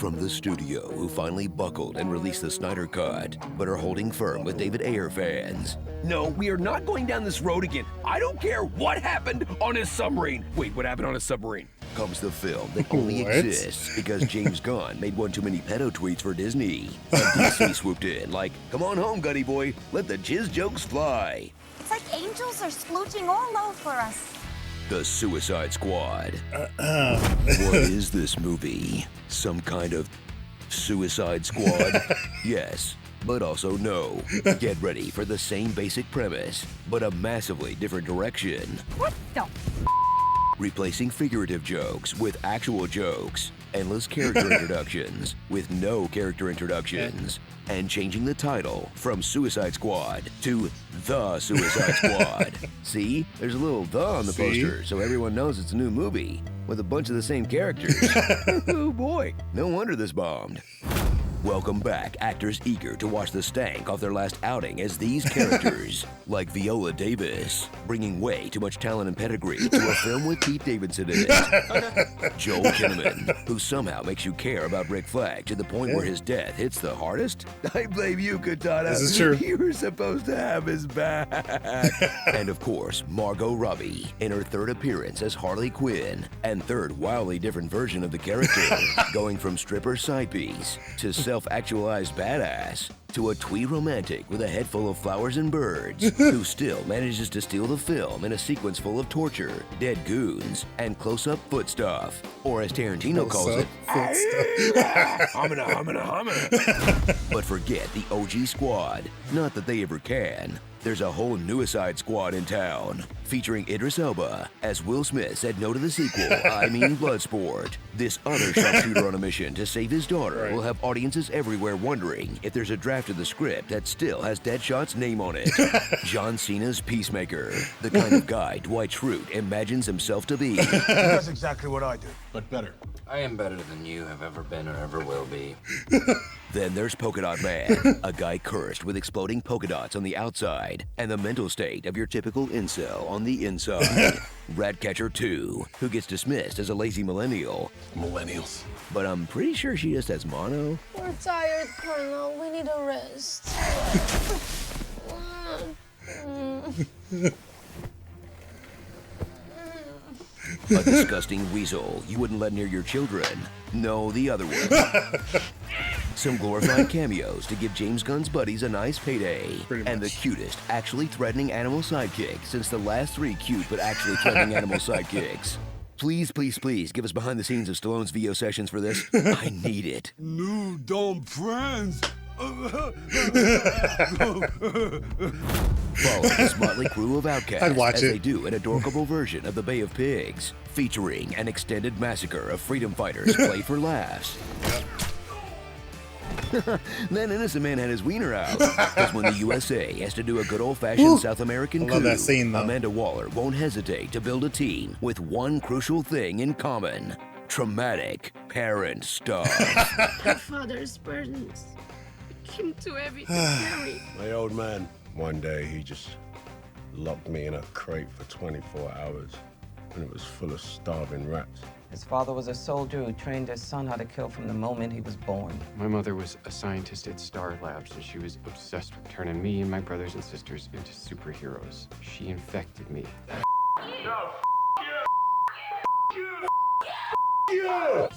From the studio, who finally buckled and released the Snyder Cut, but are holding firm with David Ayer fans. No, we are not going down this road again. I don't care what happened on his submarine. Wait, what happened on his submarine? Comes the film that only exists because James Gunn made one too many pedo tweets for Disney. And DC swooped in like, come on home, Gunny boy, let the jizz jokes fly. It's like angels are splooching all over us. The Suicide Squad. What is this movie? Some kind of Suicide Squad? Yes, but also no. Get ready for the same basic premise, but a massively different direction. What the Replacing figurative jokes with actual jokes, endless character introductions with no character introductions, and changing the title from Suicide Squad to The Suicide Squad. See? There's a little "the" on the poster, so everyone knows it's a new movie with a bunch of the same characters. Oh boy, no wonder this bombed. Welcome back, actors eager to wash the stank off their last outing as these characters, like Viola Davis, bringing way too much talent and pedigree to a film with Pete Davidson in it. Joel Kinnaman, who somehow makes you care about Rick Flag to the point where his death hits the hardest. I blame you, Katana. This is true. You were supposed to have his back. And of course, Margot Robbie in her third appearance as Harley Quinn, and third wildly different version of the character, going from stripper side piece to self-actualized badass to a twee romantic with a head full of flowers and birds who still manages to steal the film in a sequence full of torture, dead goons, and close-up foot stuff. Or as Tarantino calls it, Humana. but forget the OG squad. Not that they ever can. There's a whole Suicide Squad in town, featuring Idris Elba as Will Smith said no to the sequel, I mean Bloodsport. This other sharpshooter on a mission to save his daughter will have audiences everywhere wondering if there's a draft of the script that still has Deadshot's name on it. John Cena's Peacemaker, the kind of guy Dwight Schrute imagines himself to be. That's exactly what I do, but better. I am better than you have ever been or ever will be. Then there's Polka Dot Man, a guy cursed with exploding polka dots on the outside and the mental state of your typical incel on the inside. Ratcatcher 2, who gets dismissed as a lazy millennial. Millennials. But I'm pretty sure she just has mono. We're tired, Colonel. We need a rest. A disgusting weasel you wouldn't let near your children. No, the other one. Some glorified cameos to give James Gunn's buddies a nice payday. And the cutest, actually threatening animal sidekick since the last three cute but actually threatening animal sidekicks. Please, please, please give us behind the scenes of Stallone's VO sessions for this. I need it. New dumb friends. Follow this motley crew of outcasts I'd watch as it. they do an adorable version of the Bay of Pigs, featuring an extended massacre of freedom fighters played for laughs. That innocent man had his wiener out. Because when the USA has to do a good old-fashioned South American coup, love that scene, though. Amanda Waller won't hesitate to build a team with one crucial thing in common: traumatic parent stuff. My father's burdens became too heavy to carry. My old man, one day he just locked me in a crate for 24 hours, and it was full of starving rats. His father was a soldier who trained his son how to kill from the moment he was born. My mother was a scientist at Star Labs, and she was obsessed with turning me and my brothers and sisters into superheroes. She infected me.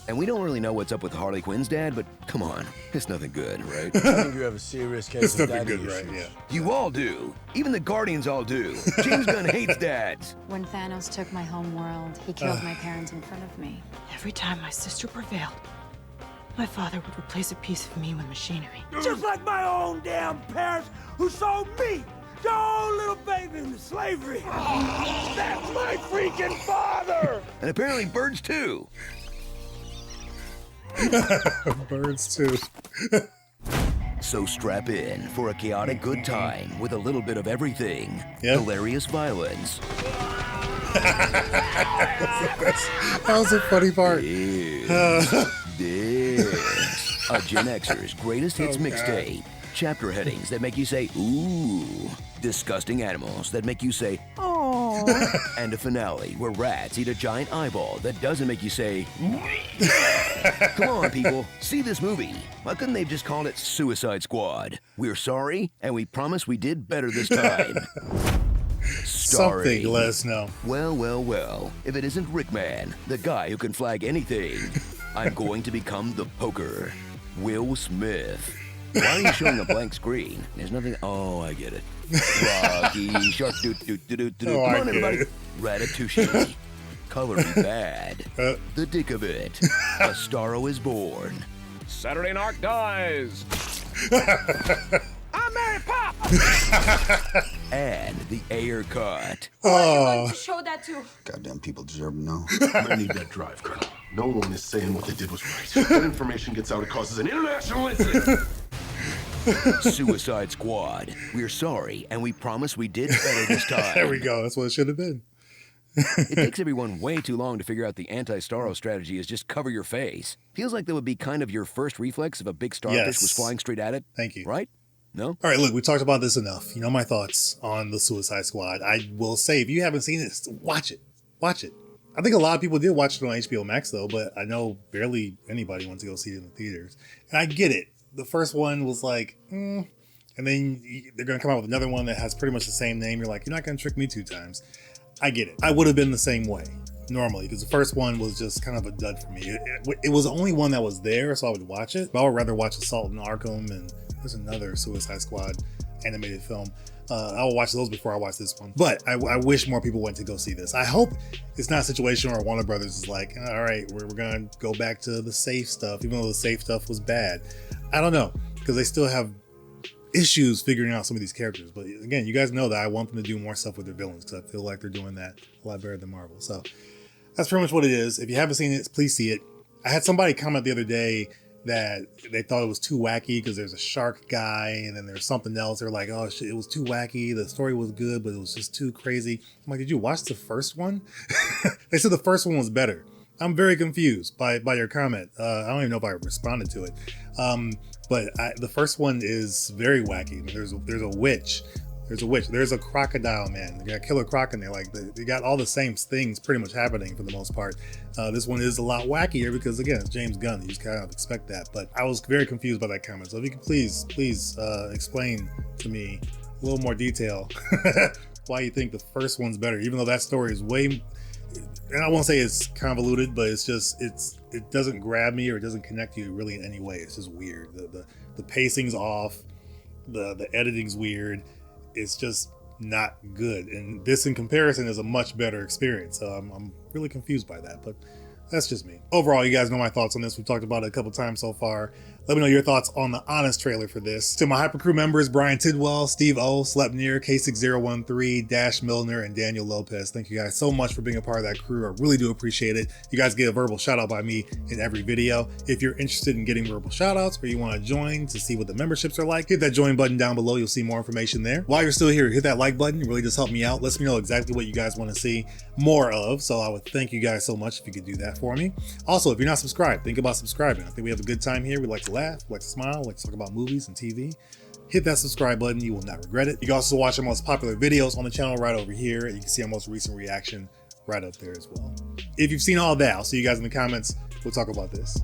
And we don't really know what's up with Harley Quinn's dad, but come on, it's nothing good, right? I think you have a serious case It's of nothing daddy good, right? issues. Yeah. You all do. Even the Guardians all do. James Gunn hates dads. When Thanos took my home world, he killed my parents in front of me. Every time my sister prevailed, my father would replace a piece of me with machinery. Just like my own damn parents who sold me, their own little baby, into slavery. That's my freaking father! And apparently birds too. Birds too. So strap in for a chaotic good time with a little bit of everything. Yep. Hilarious violence. That was a funny part. This. A Gen Xer's greatest hits mixtape. Chapter headings that make you say, ooh. Disgusting animals that make you say, oh. And a finale where rats eat a giant eyeball that doesn't make you say, Come on, people, see this movie. Why couldn't they have just called it Suicide Squad? We're sorry, and we promise we did better this time. Something, let us know. Well, if it isn't Rickman, the guy who can flag anything, I'm going to become the poker. Will Smith. Why are you showing a blank screen? There's nothing. Oh, I get it. Rocky, shark, Come on, everybody. Ratatouille. Color me bad. The dick of it. A Starro is born. Saturday Night Dies. I'm Mary Pop. And the air cut. Oh, To show that to. Goddamn people deserve to know. I need that drive, Colonel. No one is saying what they did was right. When information gets out, it causes an international incident. Suicide Squad. We're sorry, and we promise we did better this time. there we go. That's what it should have been. It takes everyone way too long to figure out the anti-Starro strategy is just cover your face. Feels like that would be kind of your first reflex if a big starfish was flying straight at it. Thank you. Right? No? All right, look, we talked about this enough. You know my thoughts on the Suicide Squad. I will say, if you haven't seen it, watch it. Watch it. I think a lot of people did watch it on HBO Max, though, but I know barely anybody wants to go see it in the theaters. And I get it. The first one was like, and then they're going to come out with another one that has pretty much the same name. You're like, you're not going to trick me 2 times. I get it. I would have been the same way normally because the first one was just kind of a dud for me. It was the only one that was there, so I would watch it. But I would rather watch Assault and Arkham, and there's another Suicide Squad animated film. I will watch those before I watch this one. But I wish more people went to go see this. I hope it's not a situation where Warner Brothers is like, all right, we're going to go back to the safe stuff, even though the safe stuff was bad. I don't know, because they still have issues figuring out some of these characters. But again, you guys know that I want them to do more stuff with their villains because I feel like they're doing that a lot better than Marvel. So that's pretty much what it is. If you haven't seen it, please see it. I had somebody comment the other day that they thought it was too wacky because there's a shark guy and then there's something else. They're like, oh shit, it was too wacky. The story was good, but it was just too crazy. I'm like, did you watch the first one? They said the first one was better. I'm very confused by your comment. I don't even know if I responded to it. But the first one is very wacky. I mean, there's a witch. There's a crocodile man. They got Killer Croc in there. Like they got all the same things pretty much happening for the most part. This one is a lot wackier because again, it's James Gunn. You just kind of expect that. But I was very confused by that comment. So if you could please explain to me a little more detail why you think the first one's better, even though that story is way. And I won't say it's convoluted, but it's just it doesn't grab me or it doesn't connect you really in any way. It's just weird. The pacing's off. The editing's weird. It's just not good. And this in comparison is a much better experience. So I'm really confused by that, but that's just me. Overall, you guys know my thoughts on this. We've talked about it a couple times so far. Let me know your thoughts on the Honest trailer for this. To my Hyper Crew members, Brian Tidwell, Steve O, Slepnir, K6013, Dash Milner, and Daniel Lopez. Thank you guys so much for being a part of that crew. I really do appreciate it. You guys get a verbal shout out by me in every video. If you're interested in getting verbal shout outs or you want to join to see what the memberships are like, hit that join button down below. You'll see more information there. While you're still here, hit that like button. It really just helps me out. Lets me know exactly what you guys want to see more of. So I would thank you guys so much if you could do that for me. Also, if you're not subscribed, think about subscribing. I think we have a good time here. We like to laugh, we like to smile, we like to talk about movies and TV. Hit that subscribe button. You will not regret it. You can also watch our most popular videos on the channel right over here. You can see our most recent reaction right up there as well. If you've seen all that, I'll see you guys in the comments. We'll talk about this.